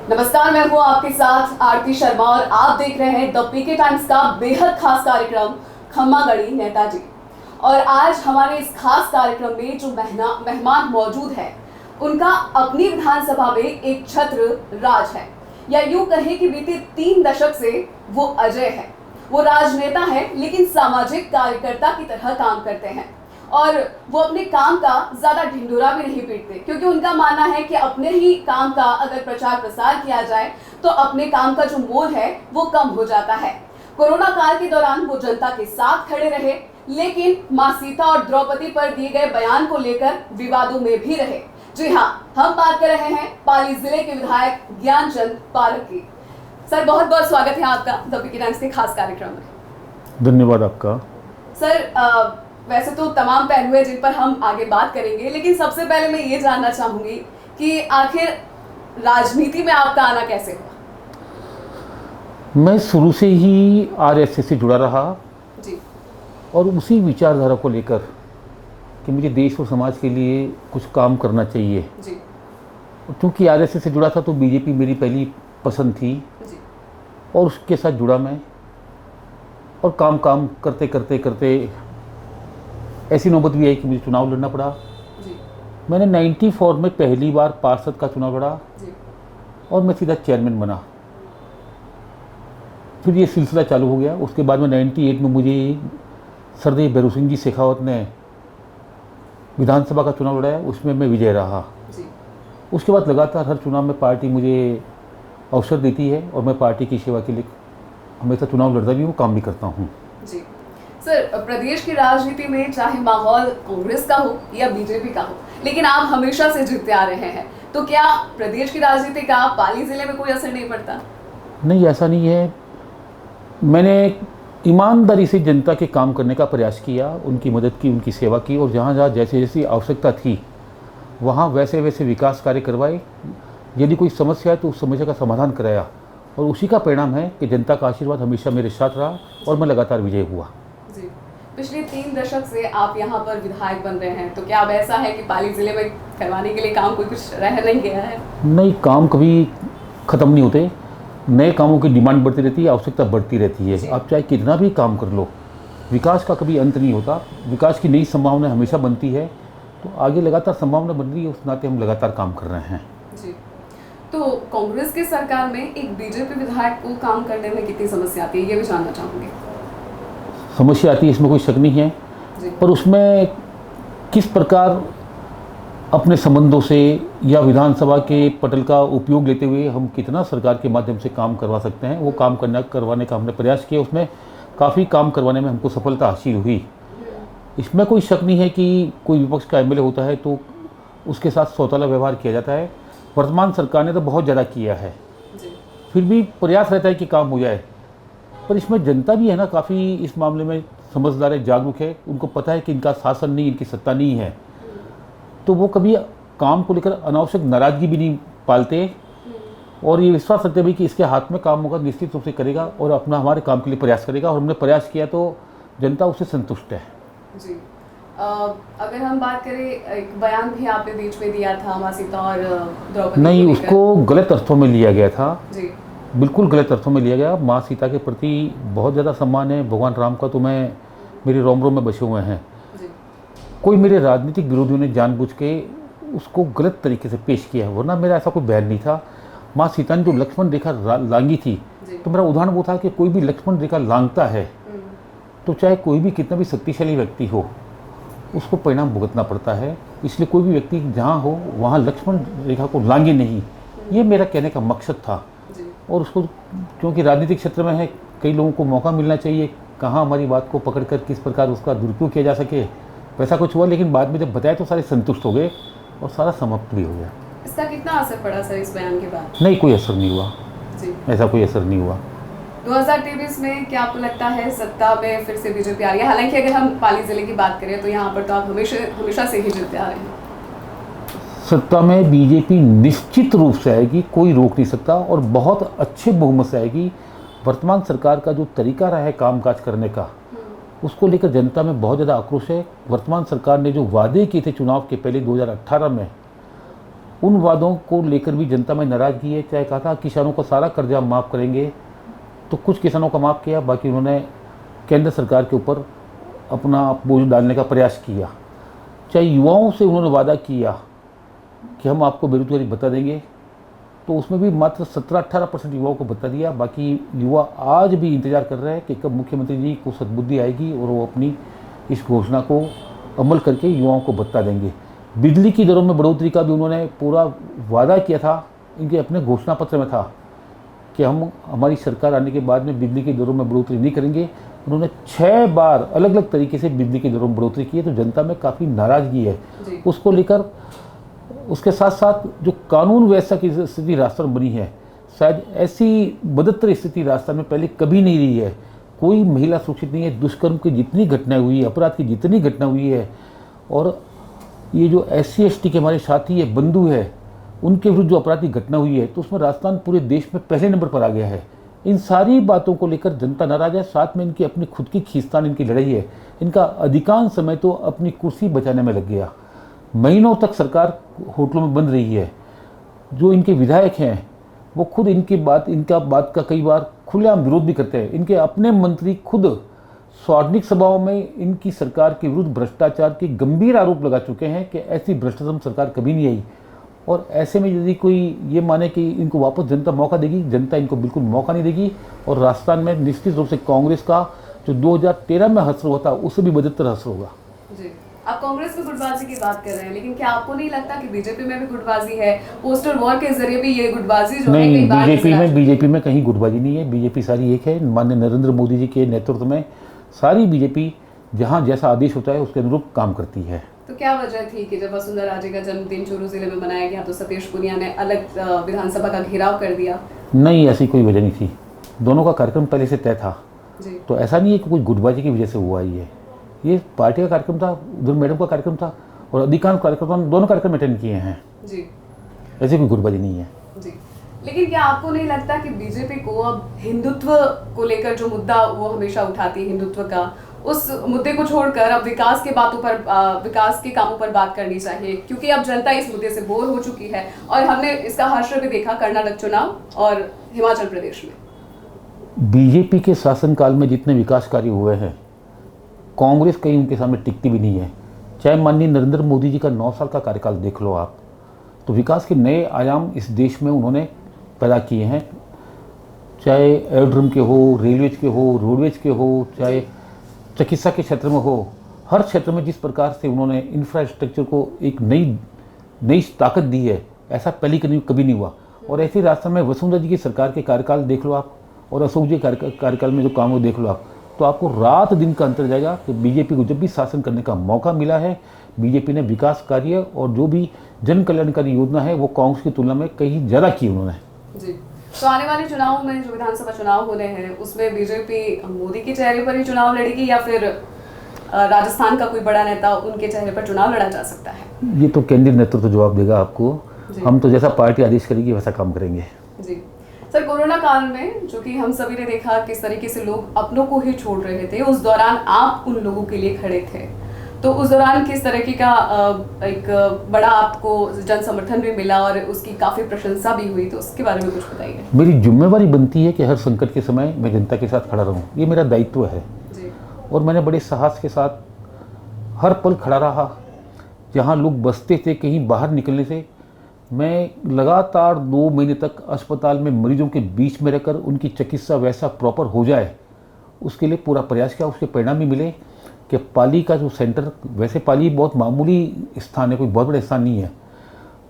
नमस्कार, मैं हूं आपके साथ आरती शर्मा और आप देख रहे हैं द पीके टाइम्स का बेहद खास कार्यक्रम खम्मागढ़ी नेताजी। और आज हमारे इस खास कार्यक्रम में जो मेहमान मौजूद है उनका अपनी विधानसभा में एक छत्र राज है, या यूं कहें कि बीते 3 दशक से वो अजय है। वो राजनेता है लेकिन सामाजिक कार्यकर्ता की तरह काम करते हैं और वो अपने काम का ज्यादा ढिंढोरा भी नहीं पीटते, क्योंकि उनका मानना है कि अपने ही काम का अगर प्रचार प्रसार किया जाए तो अपने काम का जो मोल है वो कम हो जाता है। कोरोना काल के दौरान वो जनता के साथ खड़े रहे, लेकिन मां सीता और द्रौपदी पर दिए गए बयान को लेकर विवादों में भी रहे। जी हाँ, हम बात कर रहे हैं पाली जिले के विधायक ज्ञानचंद पारख की। सर, बहुत बहुत स्वागत है आपका द पीके टाइम्स के खास कार्यक्रम में। धन्यवाद आपका। सर, वैसे तो तमाम पहलू है जिन पर हम आगे बात करेंगे, लेकिन सबसे पहले मैं ये जानना चाहूंगी कि आखिर राजनीति में आपका आना कैसे हुआ? मैं शुरू से ही आरएसएस से जुड़ा रहा जी। और उसी विचारधारा को लेकर कि मुझे देश और समाज के लिए कुछ काम करना चाहिए। जी। क्योंकि आरएसएस से जुड़ा था तो बीजेपी मेरी पहली पसंद थी जी। और उसके साथ जुड़ा मैं, और काम करते करते करते ऐसी नौबत भी आई कि मुझे चुनाव लड़ना पड़ा। जी। मैंने 94 में पहली बार पार्षद का चुनाव लड़ा जी। और मैं सीधा चेयरमैन बना। फिर ये सिलसिला चालू हो गया। उसके बाद में 98 में मुझे सरदेव भैरू सिंह जी शेखावत ने विधानसभा का चुनाव लड़ाया, उसमें मैं विजय रहा। जी। उसके बाद लगातार हर चुनाव में पार्टी मुझे अवसर देती है और मैं पार्टी की सेवा के लिए हमेशा चुनाव लड़ता भी हूँ, काम भी करता हूँ। जी। सर, प्रदेश की राजनीति में चाहे माहौल कांग्रेस का हो या बीजेपी का हो, लेकिन आप हमेशा से जीतते आ रहे हैं, तो क्या प्रदेश की राजनीति का पाली जिले में कोई असर नहीं पड़ता? नहीं, ऐसा नहीं है। मैंने ईमानदारी से जनता के काम करने का प्रयास किया, उनकी मदद की, उनकी सेवा की, और जहाँ जहाँ जैसे जैसी आवश्यकता थी वहाँ वैसे वैसे विकास कार्य करवाए। यदि कोई समस्या है तो उस समस्या का समाधान कराया, और उसी का परिणाम है कि जनता का आशीर्वाद हमेशा मेरे साथ रहा और मैं लगातार विजय हुआ। जी। पिछले 3 दशक से आप यहाँ पर विधायक बन रहे हैं, तो क्या अब ऐसा है कि पाली जिले में करवाने के लिए काम कोई कुछ रह नहीं गया है? नहीं, काम कभी ख़त्म नहीं होते। नए कामों की डिमांड बढ़ती रहती है, आवश्यकता बढ़ती रहती है। आप चाहे कितना भी काम कर लो, विकास का कभी अंत नहीं होता। विकास की नई संभावना हमेशा बनती है, तो आगे लगातार संभावना बन रही है, उस नाते हम लगातार काम कर रहे हैं। जी। तो कांग्रेस की सरकार में एक बीजेपी विधायक को काम करने में कितनी समस्या आती है, ये भी जानना चाहूँगी। समस्या आती है, इसमें कोई शक नहीं है, पर उसमें किस प्रकार अपने संबंधों से या विधानसभा के पटल का उपयोग लेते हुए हम कितना सरकार के माध्यम से काम करवा सकते हैं, वो काम करवाने का हमने प्रयास किया। उसमें काफ़ी काम करवाने में हमको सफलता हासिल हुई। इसमें कोई शक नहीं है कि कोई विपक्ष का एमएलए होता है तो उसके साथ सौतेला व्यवहार किया जाता है। वर्तमान सरकार ने तो बहुत ज़्यादा किया है, फिर भी प्रयास रहता है कि काम हो जाए। पर इसमें जनता भी है ना, काफ़ी इस मामले में समझदार है, जागरूक है। उनको पता है कि इनका शासन नहीं, इनकी सत्ता नहीं है, तो वो कभी काम को लेकर अनावश्यक नाराज़गी भी नहीं पालते, और ये विश्वास रखते भी कि इसके हाथ में काम होगा, निश्चित रूप से करेगा और अपना हमारे काम के लिए प्रयास करेगा। और हमने प्रयास किया तो जनता उससे संतुष्ट है। जी। अगर हम बात करें, एक बयान भी आपने बीच में दिया था मां सीता और द्रौपदी, नहीं, उसको गलत अर्थों में लिया गया था। जी। बिल्कुल गलत अर्थों में लिया गया। माँ सीता के प्रति बहुत ज़्यादा सम्मान है, भगवान राम का तो मैं मेरे रोम रोम में बसे हुए हैं। कोई मेरे राजनीतिक विरोधियों ने जानबूझ के उसको गलत तरीके से पेश किया है, वरना मेरा ऐसा कोई बयान नहीं था। माँ सीता ने जो लक्ष्मण रेखा लांगी थी, तो मेरा उदाहरण वो था कि कोई भी लक्ष्मण रेखा लांघता है तो चाहे कोई भी कितना भी शक्तिशाली व्यक्ति हो, उसको परिणाम भुगतना पड़ता है। इसलिए कोई भी व्यक्ति जहाँ हो वहाँ लक्ष्मण रेखा को लांघे नहीं, ये मेरा कहने का मकसद था। और उसको, क्योंकि राजनीतिक क्षेत्र में है, कई लोगों को मौका मिलना चाहिए कहाँ हमारी बात को पकड़कर किस प्रकार उसका दुरुपयोग किया जा सके, वैसा कुछ हुआ। लेकिन बाद में जब बताया तो सारे संतुष्ट हो गए और सारा समाप्त भी हो गया। इसका कितना असर पड़ा सर इस बयान के बाद? नहीं, कोई असर नहीं हुआ जी। ऐसा कोई असर नहीं हुआ। 2023 में क्या आपको लगता है सत्ता में फिर से बीजेपी आ रही है? हालांकि अगर हम पाली जिले की बात करें तो यहाँ पर तो आप हमेशा से ही जीतते आ रहे हैं। सत्ता में बीजेपी निश्चित रूप से आएगी, कोई रोक नहीं सकता, और बहुत अच्छे बहुमत से आएगी। वर्तमान सरकार का जो तरीका रहा है कामकाज करने का, उसको लेकर जनता में बहुत ज़्यादा आक्रोश है। वर्तमान सरकार ने जो वादे किए थे चुनाव के पहले 2018 में, उन वादों को लेकर भी जनता में नाराज़गी है। चाहे कहा था किसानों का सारा कर्जा माफ़ करेंगे, तो कुछ किसानों का माफ़ किया, बाकी उन्होंने केंद्र सरकार के ऊपर अपना बोझ डालने का प्रयास किया। चाहे युवाओं से उन्होंने वादा किया कि हम आपको बेरोजगारी बता देंगे, तो उसमें भी मात्र 17-18% युवाओं को बता दिया। बाकी युवा आज भी इंतज़ार कर रहे हैं कि कब मुख्यमंत्री जी को सद्बुद्धि आएगी और वो अपनी इस घोषणा को अमल करके युवाओं को बता देंगे। बिजली की दरों में बढ़ोतरी का भी उन्होंने पूरा वादा किया था, इनके अपने घोषणा पत्र में था कि हम हमारी सरकार आने के बाद में बिजली की दरों में बढ़ोतरी नहीं करेंगे। उन्होंने 6 बार अलग अलग तरीके से बिजली की दरों में बढ़ोतरी की है, तो जनता में काफ़ी नाराज़गी है उसको लेकर। उसके साथ साथ जो कानून व्यवस्था की स्थिति राजस्थान में बनी है, शायद ऐसी बदतर स्थिति राजस्थान में पहले कभी नहीं रही है। कोई महिला सुरक्षित नहीं है। दुष्कर्म की जितनी घटनाएं हुई है, अपराध की जितनी घटना हुई है, और ये जो SC/ST के हमारे साथी है, बंधु है, उनके विरुद्ध जो अपराध की घटना हुई है, तो उसमें राजस्थान पूरे देश में पहले नंबर पर आ गया है। इन सारी बातों को लेकर जनता नाराज है। साथ में इनकी अपनी खुद की खींचतान, इनकी लड़ाई है। इनका अधिकांश समय तो अपनी कुर्सी बचाने में लग गया। महीनों तक सरकार होटलों में बंद रही है। जो इनके विधायक हैं वो खुद इनका बात का कई बार खुलेआम विरोध भी करते हैं। इनके अपने मंत्री खुद सार्वजनिक सभाओं में इनकी सरकार के विरुद्ध भ्रष्टाचार के गंभीर आरोप लगा चुके हैं कि ऐसी भ्रष्टाचार सरकार कभी नहीं आई। और ऐसे में यदि कोई ये माने कि इनको वापस जनता मौका देगी, जनता इनको बिल्कुल मौका नहीं देगी। और राजस्थान में निश्चित रूप से कांग्रेस का जो 2013 में हश्र हुआ था, उससे भी बदतर हश्र होगा। जी, आप कांग्रेस में गुटबाजी की बात कर रहे हैं, लेकिन क्या आपको नहीं लगता कि बीजेपी में भी गुटबाजी है? पोस्टर वॉर के जरिए भी ये गुटबाजी जो है कई बार बीजेपी में कहीं गुटबाजी नहीं है। बीजेपी सारी एक है। माननीय नरेंद्र मोदी जी के नेतृत्व में सारी बीजेपी जहां जैसा आदेश होता है उसके अनुरूप काम करती है। तो क्या वजह थी कि जब वसुंधरा राजे का जन्मदिन चूरू जिले में मनाया गया तो सतीश पूनिया ने अलग विधानसभा का घेराव कर दिया? नहीं, ऐसी कोई वजह नहीं थी। दोनों का कार्यक्रम पहले से तय था जी। तो ऐसा नहीं है कि कोई गुटबाजी की वजह से हुआ ही है। ये पार्टी का कार्यक्रम था, उधर मैडम का कार्यक्रम था, और अधिकांश कार्यक्रम दोनों कार्यक्रम अटेंड किए हैं जी। ऐसी कोई गुटबाजी नहीं है जी। लेकिन क्या आपको नहीं लगता कि बीजेपी को अब हिंदुत्व को लेकर जो मुद्दा वो हमेशा उठाती है, हिंदुत्व का, उस मुद्दे को छोड़कर अब विकास के कामों पर बात करनी चाहिए? क्योंकि अब जनता इस मुद्दे से बोर हो चुकी है और हमने इसका हश्र भी देखा कर्नाटक चुनाव और हिमाचल प्रदेश में। बीजेपी के शासनकाल में जितने विकास कार्य हुए हैं, कांग्रेस कहीं उनके सामने टिकती भी नहीं है। चाहे माननीय नरेंद्र मोदी जी का 9 साल का कार्यकाल देख लो आप, तो विकास के नए आयाम इस देश में उन्होंने पैदा किए हैं। चाहे एयरड्रम के हो, रेलवेज के हो, रोडवेज के हो, चाहे चिकित्सा के क्षेत्र में हो, हर क्षेत्र में जिस प्रकार से उन्होंने इंफ्रास्ट्रक्चर को एक नई ताकत दी है, ऐसा पहले कभी नहीं हुआ। और ऐसे राजस्थान में वसुंधरा जी की सरकार के कार्यकाल देख लो आप, और अशोक जी कार्यकाल में जो काम हो देख लो आप, तो आपको रात दिन का अंतर जाएगा कि बीजेपी को जब भी शासन करने का मौका मिला है, बीजेपी ने विकास कार्य और जो भी जन कल्याणकारी योजना है वो कांग्रेस की तुलना में कहीं ज़्यादा की उन्होंने जी। तो आने वाले चुनाव में जो विधानसभा चुनाव होने हैं उसमें बीजेपी मोदी के चेहरे पर ही चुनाव लड़ेगी या फिर राजस्थान का कोई बड़ा नेता उनके चेहरे पर चुनाव लड़ा जा सकता है? ये तो केंद्रीय नेतृत्व जवाब देगा आपको। हम तो जैसा पार्टी आदेश करेगी वैसा काम करेंगे जी। सर, कोरोना काल में जो कि हम सभी ने देखा किस तरीके से लोग अपनों को ही छोड़ रहे थे, उस दौरान आप उन लोगों के लिए खड़े थे, तो उस दौरान किस तरीके का एक बड़ा आपको जन समर्थन भी मिला और उसकी काफ़ी प्रशंसा भी हुई, तो उसके बारे में कुछ बताइए। मेरी जिम्मेवारी बनती है कि हर संकट के समय मैं जनता के साथ खड़ा रहूं, ये मेरा दायित्व है जी। और मैंने बड़े साहस के साथ हर पल खड़ा रहा। जहां लोग बसते थे कहीं बाहर निकलने से, मैं लगातार 2 महीने तक अस्पताल में मरीजों के बीच में रहकर उनकी चिकित्सा वैसा प्रॉपर हो जाए उसके लिए पूरा प्रयास किया। उसके परिणाम भी मिले कि पाली का जो सेंटर, वैसे पाली बहुत मामूली स्थान है, कोई बहुत बड़ा स्थान नहीं है,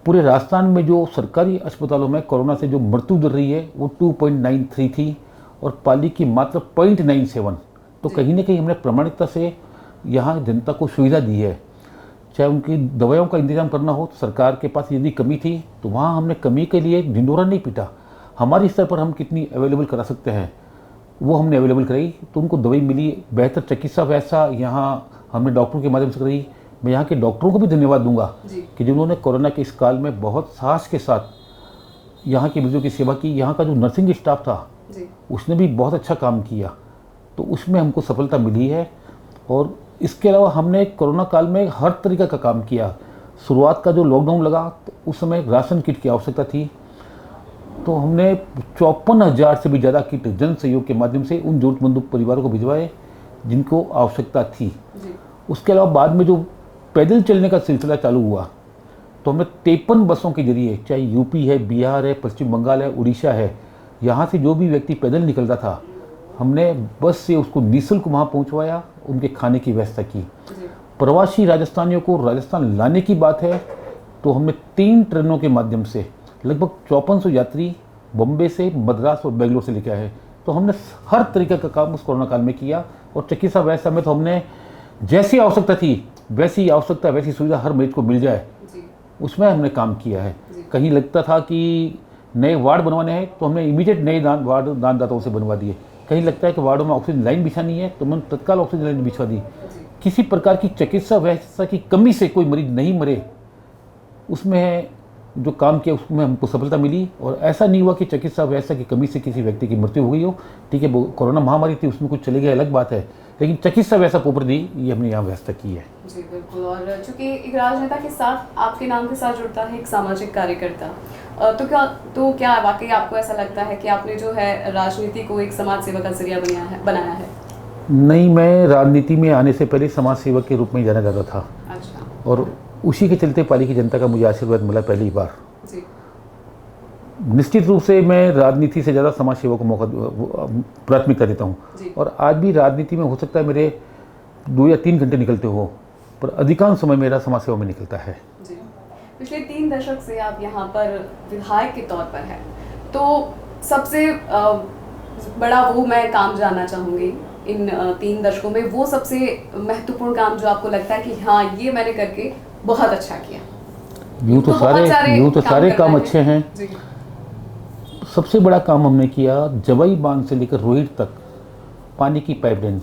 पूरे राजस्थान में जो सरकारी अस्पतालों में कोरोना से जो मृत्यु दर रही है वो 2.93 थी और पाली की मात्र 0.97। तो कहीं ना कहीं हमने प्रामाणिकता से यहाँ जनता को सुविधा दी है। चाहे उनकी दवाइयों का इंतजाम करना हो तो सरकार के पास यदि कमी थी तो वहाँ हमने कमी के लिए ढिंढोरा नहीं पीटा। हमारे स्तर पर हम कितनी अवेलेबल करा सकते हैं वो हमने अवेलेबल कराई, तो उनको दवाई मिली। बेहतर चिकित्सा व्यवस्था यहाँ हमने डॉक्टरों के माध्यम से कराई। मैं यहाँ के डॉक्टरों को भी धन्यवाद दूंगा कि जिन्होंने कोरोना के इस काल में बहुत साहस के साथ यहाँ के मरीजों की सेवा की। यहाँ का जो नर्सिंग स्टाफ था उसने भी बहुत अच्छा काम किया, तो उसमें हमको सफलता मिली है। और इसके अलावा हमने कोरोना काल में हर तरीके का काम किया। शुरुआत का जो लॉकडाउन लगा तो उस समय राशन किट की आवश्यकता थी, तो हमने 54,000 से भी ज़्यादा किट जन सहयोग के माध्यम से उन ज़रूरतमंद परिवारों को भिजवाए जिनको आवश्यकता थी। उसके अलावा बाद में जो पैदल चलने का सिलसिला चालू हुआ तो हमने 53 बसों के जरिए, चाहे यूपी है, बिहार है, पश्चिम बंगाल है, उड़ीसा है, यहाँ से जो भी व्यक्ति पैदल निकलता था हमने बस से उसको निःशुल्क वहाँ पहुँचवाया, उनके खाने की व्यवस्था की। प्रवासी राजस्थानियों को राजस्थान लाने की बात है तो हमने 3 ट्रेनों के माध्यम से लगभग 5400 यात्री बम्बे से, मद्रास और बेंगलोर से लेके आए। तो हमने हर तरीके का काम उस कोरोना काल में किया और चिकित्सा व्यवस्था में तो हमने जैसी आवश्यकता थी वैसी आवश्यकता, वैसी सुविधा हर मरीज को मिल जाए, उसमें हमने काम किया है। कहीं लगता था कि नए वार्ड बनवाने हैं तो हमने इमीडिएट नए वार्ड दानदाताओं से बनवा दिए। कहीं लगता है कि वार्डों में ऑक्सीजन लाइन बिछानी है तो हमने तत्काल ऑक्सीजन लाइन बिछा दी। किसी प्रकार की चिकित्सा व्यवस्था की कमी से कोई मरीज नहीं मरे, उसमें जो काम किया उसमें हमको सफलता मिली। और ऐसा नहीं हुआ कि चिकित्सा व्यवस्था की कमी से किसी व्यक्ति की मृत्यु हो गई हो। ठीक है, वो कोरोना महामारी थी, उसमें कुछ चले गए अलग बात है, लेकिन चिकित्सा व्यवस्था ऊपर दी, ये हमने यहाँ व्यवस्था की है। जी बिल्कुल। और चूंकि एक राजनेता के साथ आपके नाम के साथ जुड़ता है एक सामाजिक कार्यकर्ता, तो क्या वाकई आपको ऐसा लगता है कि आपने जो है राजनीति को एक समाज सेवा का जरिया बनाया है? नहीं, मैं राजनीति में आने से पहले समाज सेवक के रूप में जाना जाता था। अच्छा। और उसी के चलते पाली की जनता का मुझे आशीर्वाद मिला पहली बार। जी। निश्चित रूप से मैं राजनीति से ज़्यादा समाज सेवा को मौका प्राथमिकता देता हूँ। और आज भी राजनीति में हो सकता है मेरे 2 या 3 घंटे निकलते हो, पर अधिकांश समय मेरा समाज सेवा में निकलता है। जी। पिछले 3 दशक से आप यहाँ पर विधायक के तौर पर हैं, तो सबसे बड़ा वो मैं काम जानना चाहूँगी इन 3 दशकों में, वो सबसे महत्वपूर्ण काम जो आपको लगता है कि हाँ ये मैंने करके बहुत अच्छा किया। यूँ तो सारे काम अच्छे हैं। जी। सबसे बड़ा काम हमने किया, जवाई बांध से लेकर रोहित तक पानी की पाइपलाइन।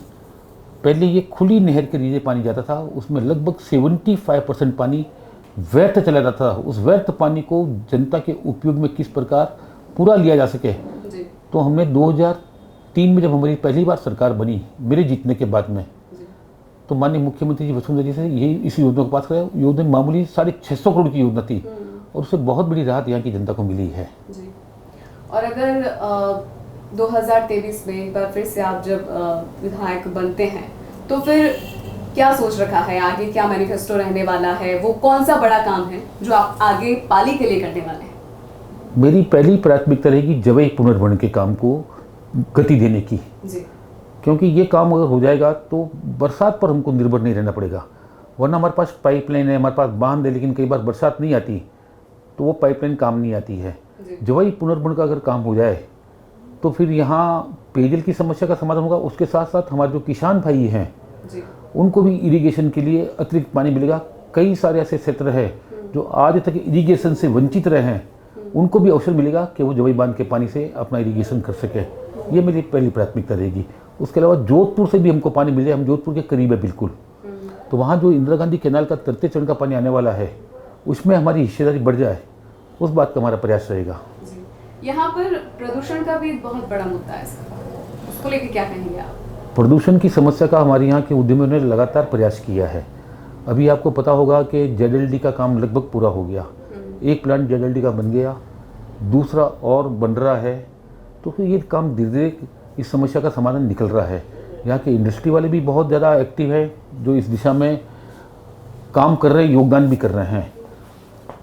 पहले ये खुली नहर के जरिए पानी जाता था, उसमें लगभग 75% पानी व्यर्थ चला जाता था। उस व्यर्थ पानी को जनता के उपयोग में किस प्रकार पूरा लिया जा सके, तो हमने 2003 में जब हमारी पहली बार सरकार बनी मेरे जीतने के बाद में, तो माननीय मुख्यमंत्री जी वसुंधरा जी से यही इस योजना को पास कराया। योजना मामूली 650 करोड़ की योजना थी और उससे बहुत बड़ी राहत यहाँ की जनता को मिली है। जी। और अगर 2023 में एक बार फिर से आप जब विधायक बनते हैं तो फिर क्या सोच रखा है आगे, क्या मैनिफेस्टो रहने वाला है, वो कौन सा बड़ा काम है जो आप आगे पाली के लिए करने वाले हैं? मेरी पहली प्राथमिकता रहेगी जवई पुनर्भरण के काम को गति देने की। जी। क्योंकि ये काम अगर हो जाएगा तो बरसात पर हमको निर्भर नहीं रहना पड़ेगा, वरना हमारे पास पाइपलाइन है, हमारे पास बांध है, लेकिन कई बार बरसात नहीं आती तो वो पाइपलाइन काम नहीं आती है। जवाई पुनर्भरण का अगर काम हो जाए तो फिर यहाँ पेयजल की समस्या का समाधान होगा। उसके साथ साथ हमारे जो किसान भाई हैं उनको भी इरिगेशन के लिए अतिरिक्त पानी मिलेगा। कई सारे ऐसे क्षेत्र हैं जो आज तक इरिगेशन से वंचित रहे हैं, उनको भी अवसर मिलेगा कि वो जवाई बांध के पानी से अपना इरिगेशन कर सके। ये मेरी पहली प्राथमिकता रहेगी। उसके अलावा जोधपुर से भी हमको पानी मिले, हम जोधपुर के करीब है बिल्कुल, तो वहाँ जो इंदिरा गांधी कैनाल का तृतीय चरण का पानी आने वाला है उसमें हमारी हिस्सेदारी बढ़ जाए, उस बात का हमारा प्रयास रहेगा। यहाँ पर प्रदूषण का भी बहुत बड़ा मुद्दा है, उसको लेकर क्या कहेंगे आप? प्रदूषण की समस्या का हमारे यहाँ के उद्यमियों ने लगातार प्रयास किया है। अभी आपको पता होगा कि ZLD का काम लगभग पूरा हो गया, एक प्लांट ZLD का बन गया, दूसरा और बन रहा है, तो फिर ये काम धीरे धीरे इस समस्या का समाधान निकल रहा है। यहाँ के इंडस्ट्री वाले भी बहुत ज़्यादा एक्टिव है जो इस दिशा में काम कर रहे हैं, योगदान भी कर रहे हैं।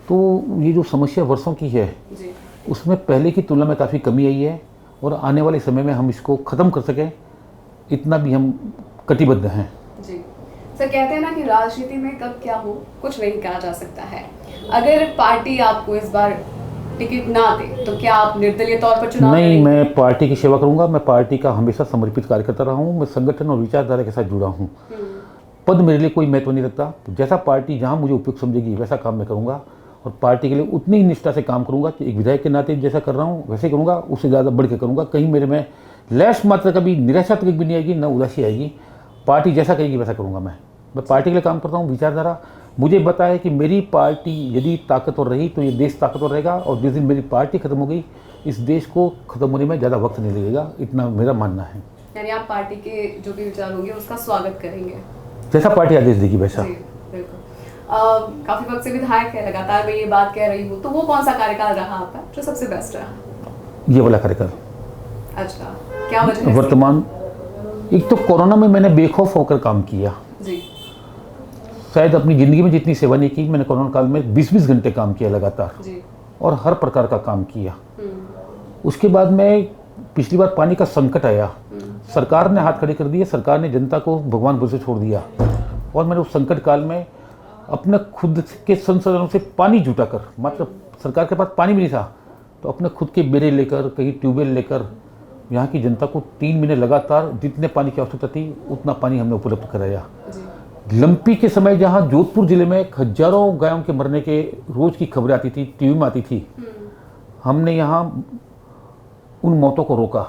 तो ये जो समस्या वर्षों की है उसमें पहले की तुलना में काफ़ी कमी आई है और आने वाले समय में हम इसको ख़त्म कर सकें इतना भी हम कटिबद्ध हैं। जी सर, कहते हैं ना कि राजनीति में कब क्या हो कुछ नहीं कहा जा सकता है। अगर पार्टी आपको इस बार टिकट ना दे तो क्या आप निर्दलीय तौर पर चुनाव नहीं, मैं पार्टी की सेवा करूंगा। मैं पार्टी का हमेशा समर्पित कार्यकर्ता रहा हूं। मैं संगठन और विचारधारा के साथ जुड़ा हूं। पद मेरे लिए कोई महत्व नहीं रखता। जैसा पार्टी जहां मुझे उपयुक्त समझेगी वैसा काम मैं करूंगा और पार्टी के लिए उतनी ही निष्ठा से काम करूंगा कि एक विधायक के नाते जैसा कर रहा हूँ वैसे करूँगा, उससे ज़्यादा बढ़ के करूँगा। कहीं मेरे में लैस मात्रा कभी निराशा तक भी नहीं आएगी, ना उदासी आएगी। पार्टी जैसा कहेगी वैसा करूँगा। मैं पार्टी के लिए काम करता हूँ। विचारधारा मुझे पता है कि मेरी पार्टी यदि ताकतवर रही तो ये देश ताकतवर रहेगा और जिस दिन मेरी पार्टी खत्म हो गई इस देश को खत्म होने में ज़्यादा वक्त नहीं लगेगा, इतना मेरा मानना है। यानी आप पार्टी के जो भी विचार होंगे उसका स्वागत करेंगे, जैसा पार्टी आदेश देगी वैसा। बिल्कुल। काफी वक्त से विधायक है, लगातार मैं ये बात कह रही हूँ, तो वो कौन सा कार्यकाल रहा आपका जो सबसे बेस्ट रहा? ये वाला कार्यकाल। अच्छा, क्या वजह है? वर्तमान, एक तो कोरोना में मैंने बेखौफ होकर काम किया जी। शायद अपनी ज़िंदगी में जितनी सेवा नहीं की। मैंने कोरोना काल में 20-20 घंटे काम किया लगातार जी। और हर प्रकार का काम किया। उसके बाद में पिछली बार पानी का संकट आया, सरकार ने हाथ खड़े कर दिए, सरकार ने जनता को भगवान भरोसे छोड़ दिया और मैंने उस संकट काल में अपने खुद के संसाधनों से पानी जुटा कर, मात्र सरकार के पास पानी भी नहीं था तो अपने खुद के बेरे लेकर, कहीं ट्यूबवेल लेकर यहाँ की जनता को 3 महीने लगातार जितने पानी की आवश्यकता थी उतना पानी हमने उपलब्ध कराया। लंपी के समय जहाँ जोधपुर जिले में हजारों गायों के मरने के रोज की खबरें आती थी, टीवी में आती थी, हमने यहाँ उन मौतों को रोका।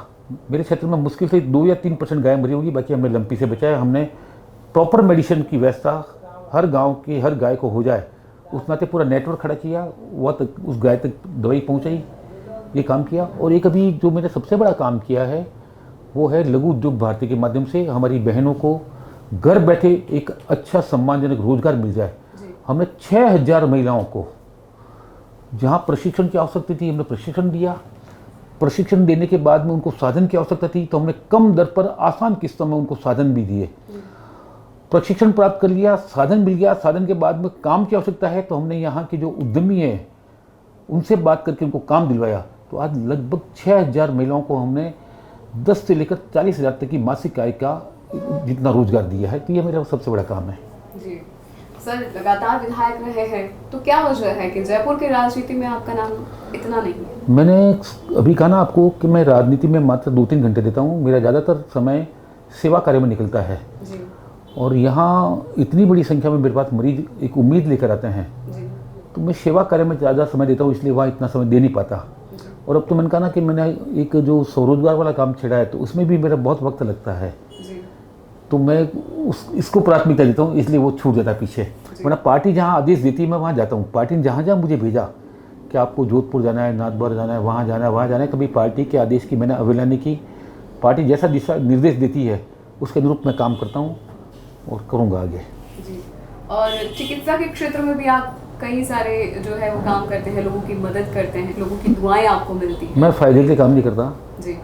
मेरे क्षेत्र में मुश्किल से 2 या 3% गाय मरी होगी, बाकी हमने लंपी से बचाया। हमने प्रॉपर मेडिसिन की व्यवस्था हर गांव की हर गाय को हो जाए उस नाते पूरा नेटवर्क खड़ा किया, वह तक उस गाय तक दवाई पहुंचाई, ये काम किया। और एक अभी जो मैंने सबसे बड़ा काम किया है वो है लघु उद्योग भारती के माध्यम से हमारी बहनों को घर बैठे एक अच्छा सम्मानजनक रोजगार मिल जाए। हमने 6000 महिलाओं को जहाँ प्रशिक्षण की आवश्यकता थी हमने प्रशिक्षण दिया। प्रशिक्षण देने के बाद में उनको साधन की आवश्यकता थी तो हमने कम दर पर आसान किस्तों में उनको साधन भी दिए। प्रशिक्षण प्राप्त कर लिया, साधन मिल गया, साधन के बाद में काम की आवश्यकता है तो हमने यहाँ के जो उद्यमी हैं उनसे बात करके उनको काम दिलवाया। तो आज लगभग 6000 महिलाओं को हमने 10 से लेकर 40,000 तक की मासिक आय का जितना रोजगार दिया है। तो ये मेरा सबसे बड़ा काम है। जी सर, लगातार विधायक रहे हैं तो क्या वजह है कि जयपुर की राजनीति में आपका नाम इतना नहीं है? मैंने अभी कहा ना आपको कि मैं राजनीति में मात्र 2-3 घंटे देता हूँ, मेरा ज़्यादातर समय सेवा कार्य में निकलता है। जी। और यहाँ इतनी बड़ी संख्या में मेरे पास मरीज एक उम्मीद लेकर आते हैं जी। तो मैं सेवा कार्य में ज़्यादा समय देता हूँ, इसलिए वहाँ इतना समय दे नहीं पाता। और अब तो मैंने कहा ना कि मैंने एक जो स्वरोजगार वाला काम छेड़ा है तो उसमें भी मेरा बहुत वक्त लगता है, तो मैं इसको प्राथमिकता देता हूँ, इसलिए वो छूट जाता है पीछे। वरना पार्टी जहाँ आदेश देती है मैं वहाँ जाता हूँ। पार्टी ने जहाँ जहाँ मुझे भेजा कि आपको जोधपुर जाना है, नाथद्वारा जाना है, वहाँ जाना है, वहाँ जाना है, कभी पार्टी के आदेश की मैंने अवहेलना नहीं की। पार्टी जैसा दिशा निर्देश देती है उसके अनुरूप मैं काम करता हूँ और करूँगा आगे। जी। और चिकित्सा के क्षेत्र में भी आप कई सारे जो है वो काम करते हैं, लोगों की मदद करते हैं, लोगों की दुआएं आपको मिलती हैं। मैं फायदे के काम नहीं करता जी,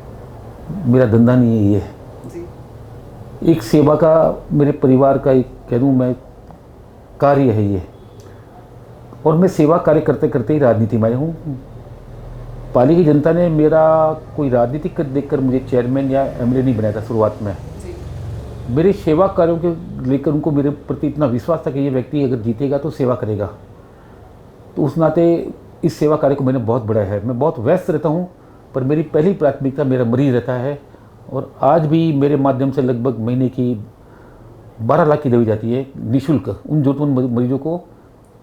मेरा धंधा नहीं है ये जी। एक सेवा का, मेरे परिवार का एक कह दूँ मैं कार्य है ये। और मैं सेवा कार्य करते करते ही राजनीति में आया हूँ। पाली की जनता ने मेरा कोई राजनीतिक देखकर मुझे चेयरमैन या एमएलए नहीं बनाया था शुरुआत में। मेरे सेवा कार्यों के लेकर उनको मेरे प्रति इतना विश्वास था कि ये व्यक्ति अगर जीतेगा तो सेवा करेगा, तो उस नाते इस सेवा कार्य को मैंने बहुत बढ़ाया है। मैं बहुत व्यस्त रहता हूँ पर मेरी पहली प्राथमिकता मेरा मरीज रहता है। और आज भी मेरे माध्यम से लगभग महीने की 12 लाख की दवाई जाती है निःशुल्क उन जरूरतमंद मरीजों को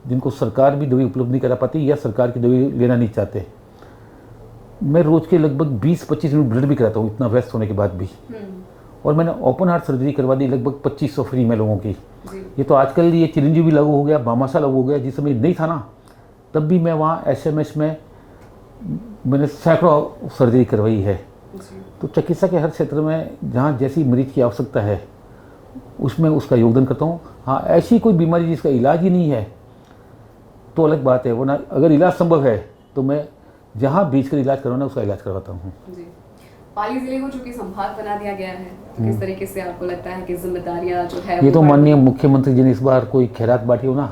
जिनको सरकार भी दवाई उपलब्ध नहीं करा पाती या सरकार की दवाई लेना नहीं चाहते। मैं रोज़ के लगभग 20-25 मिनट ब्लड भी कराता हूँ इतना व्यस्त होने के बाद भी। और मैंने ओपन हार्ट सर्जरी करवा दी लगभग 2500 फ्री में लोगों की। ये तो आजकल ये चिरंजीवी लागू हो गया, भामाशाह लागू हो गया, जिस समय नहीं था ना तब भी मैं वहाँ एसएमएस में मैंने सैकड़ों सर्जरी करवाई है। तो चिकित्सा के हर क्षेत्र में जहाँ जैसी मरीज की आवश्यकता है उसमें उसका योगदान करता हूँ। हाँ, ऐसी कोई बीमारी जिसका इलाज ही नहीं है तो अलग बात है, वरना अगर इलाज संभव है तो मैं जहाँ बीच कर इलाज करवाना उसका इलाज करवाता हूँ। पाली जिले को चूंकि संभाग बना दिया गया है तो किस तरीके से आपको लगता है कि जिम्मेदारियां जो है ये तो माननीय मुख्यमंत्री जी ने इस बार कोई खैरात बांटी हो ना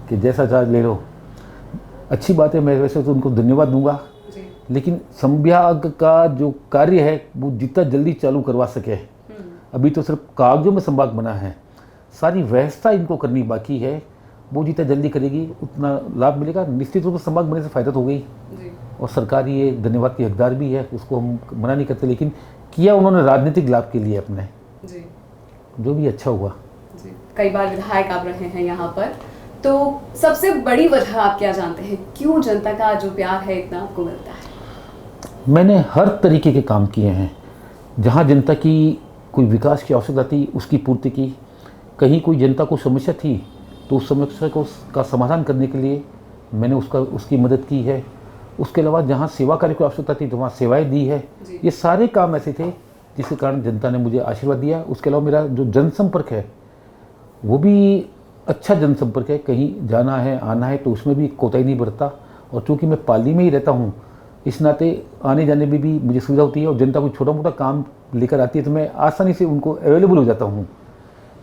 कि जैसा चार्ज ले लो, अच्छी बात है, मैं वैसे तो उनको धन्यवाद दूंगा। लेकिन संभाग का जो कार्य है वो जितना जल्दी चालू करवा सके, अभी तो सिर्फ कागजों में संभाग बना है, सारी व्यवस्था इनको करनी बाकी है, वो जितना जल्दी करेगी उतना लाभ मिलेगा। निश्चित रूप से संभाग बनने से फ़ायदा तो हो गई और सरकार ये धन्यवाद की हकदार भी है, उसको हम मना नहीं करते, लेकिन किया उन्होंने राजनीतिक लाभ के लिए अपने जी, जो भी अच्छा हुआ जी। कई बार विधायक आप रहे हैं यहाँ पर, तो सबसे बड़ी वजह आप क्या जानते हैं क्यों जनता का जो प्यार है इतना आपको मिलता है? मैंने हर तरीके के काम किए हैं। जहाँ जनता की कोई विकास की आवश्यकता थी उसकी पूर्ति की, कहीं कोई जनता को समस्या थी तो उस समस्या को का समाधान करने के लिए मैंने उसकी मदद की है। उसके अलावा जहाँ सेवा कार्य की आवश्यकता थी तो वहाँ सेवाएं दी है। ये सारे काम ऐसे थे जिसके कारण जनता ने मुझे आशीर्वाद दिया। उसके अलावा मेरा जो जनसंपर्क है वो भी अच्छा जनसंपर्क है, कहीं जाना है आना है तो उसमें भी कोताही नहीं बरतता। और चूँकि मैं पाली में ही रहता हूँ, इस नाते आने जाने में भी मुझे सुविधा होती है। और जनता को छोटा मोटा काम लेकर आती है तो मैं आसानी से उनको अवेलेबल हो जाता हूँ,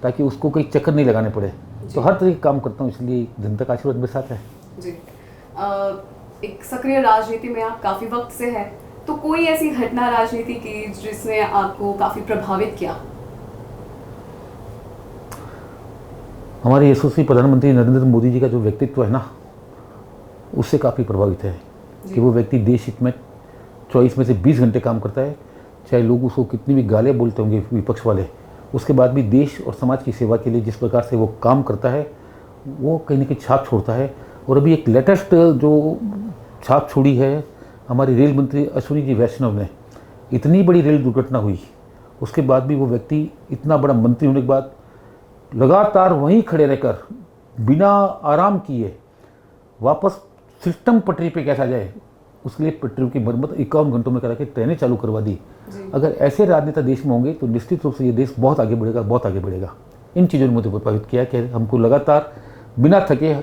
ताकि उसको कोई चक्कर नहीं लगाने पड़े। तो हर तरह के काम करता हूँ, इसलिए जनता का आशीर्वाद मेरे साथ है जी। एक सक्रिय राजनीति में आप काफ़ी वक्त से है, तो कोई ऐसी घटना राजनीति की जिसने आपको काफ़ी प्रभावित किया? हमारे यशस्वी प्रधानमंत्री नरेंद्र मोदी जी का जो व्यक्तित्व है ना, उससे काफ़ी प्रभावित है कि वो व्यक्ति देश हित में 24 में से 20 घंटे काम करता है। चाहे लोग उसको कितनी भी गालें बोलते होंगे विपक्ष वाले, उसके बाद भी देश और समाज की सेवा के लिए जिस प्रकार से वो काम करता है, वो कहीं ना कहीं छाप छोड़ता है। और अभी एक लेटेस्ट जो छाप छोड़ी है हमारे रेल मंत्री अश्विनी जी वैष्णव ने, इतनी बड़ी रेल दुर्घटना हुई, उसके बाद भी वो व्यक्ति इतना बड़ा मंत्री होने के बाद लगातार वहीं खड़े रहकर बिना आराम किए वापस सिस्टम पटरी पे कैसा जाए, उसके लिए पटरियों की मरम्मत 51 घंटों में करा के ट्रेनें चालू करवा दी। अगर ऐसे राजनेता देश में होंगे तो निश्चित रूप से ये देश बहुत आगे बढ़ेगा, बहुत आगे बढ़ेगा। इन चीज़ों ने मुझे प्रभावित किया कि हमको लगातार बिना थके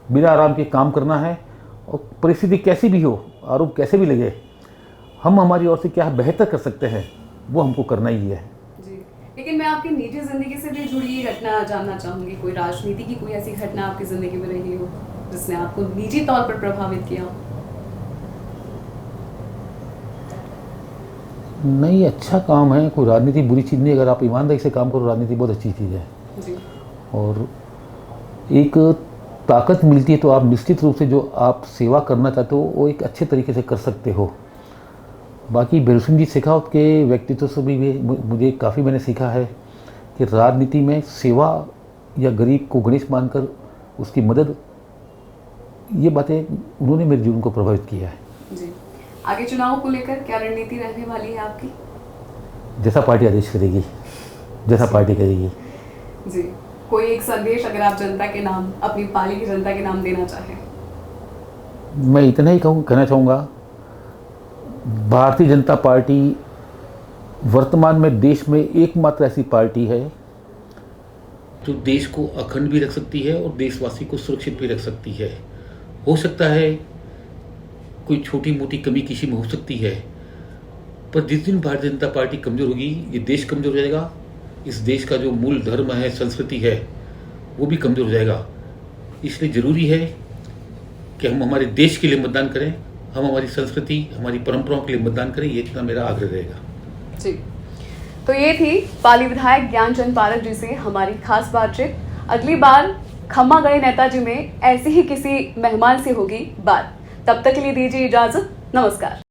बिना आराम के काम करना है, और परिस्थिति कैसी भी हो, आरोप कैसे भी लगे, हम हमारी ओर से क्या बेहतर कर सकते हैं वो हमको करना ही है। जी, लेकिन मैं आपकी निजी जिंदगी से भी जुड़ी ये घटना जानना चाहूँगी। कोई राजनीति की कोई ऐसी घटना आपकी ज़िंदगी में रही हो जिसने आपको निजी तौर पर प्रभावित किया? नहीं, अच्छा काम है, कोई राजनीति बुरी चीज़ नहीं। अगर आप ईमानदारी से काम करो, राजनीति बहुत अच्छी चीज़ है जी। और एक ताकत मिलती है तो आप निश्चित रूप से जो आप सेवा करना चाहते हो वो एक अच्छे तरीके से कर सकते हो। बाकी भैरव जी शेखावत के व्यक्तित्व से भी मुझे काफ़ी मैंने सीखा है कि राजनीति में सेवा या गरीब को गणेश मानकर उसकी मदद, ये बातें उन्होंने मेरे जीवन को प्रभावित किया है। जी, आगे चुनाव को लेकर क्या रणनीति रहने वाली है आपकी? जैसा पार्टी आदेश करेगी, जैसा पार्टी करेगी। जी, कोई एक संदेश अगर आप जनता के नाम, अपनी पाली की जनता के नाम देना चाहें? मैं इतना ही कहना चाहूँगा, भारतीय जनता पार्टी वर्तमान में देश में एकमात्र ऐसी पार्टी है जो देश को अखंड भी रख सकती है और देशवासी को सुरक्षित भी रख सकती है। हो सकता है कोई छोटी मोटी कमी किसी में हो सकती है, पर जिस दिन भारतीय जनता पार्टी कमज़ोर होगी, ये देश कमज़ोर हो जाएगा। इस देश का जो मूल धर्म है, संस्कृति है, वो भी कमज़ोर हो जाएगा। इसलिए ज़रूरी है कि हम हमारे देश के लिए मतदान करें, हम हमारी संस्कृति, हमारी परंपराओं के लिए मतदान करें, ये इतना मेरा आग्रह रहेगा। जी, तो ये थी पाली विधायक ज्ञानचंद पारख जी से हमारी खास बातचीत। अगली बार खम्मागढ़ी नेताजी में ऐसे ही किसी मेहमान से होगी बात। तब तक के लिए दीजिए इजाजत, नमस्कार।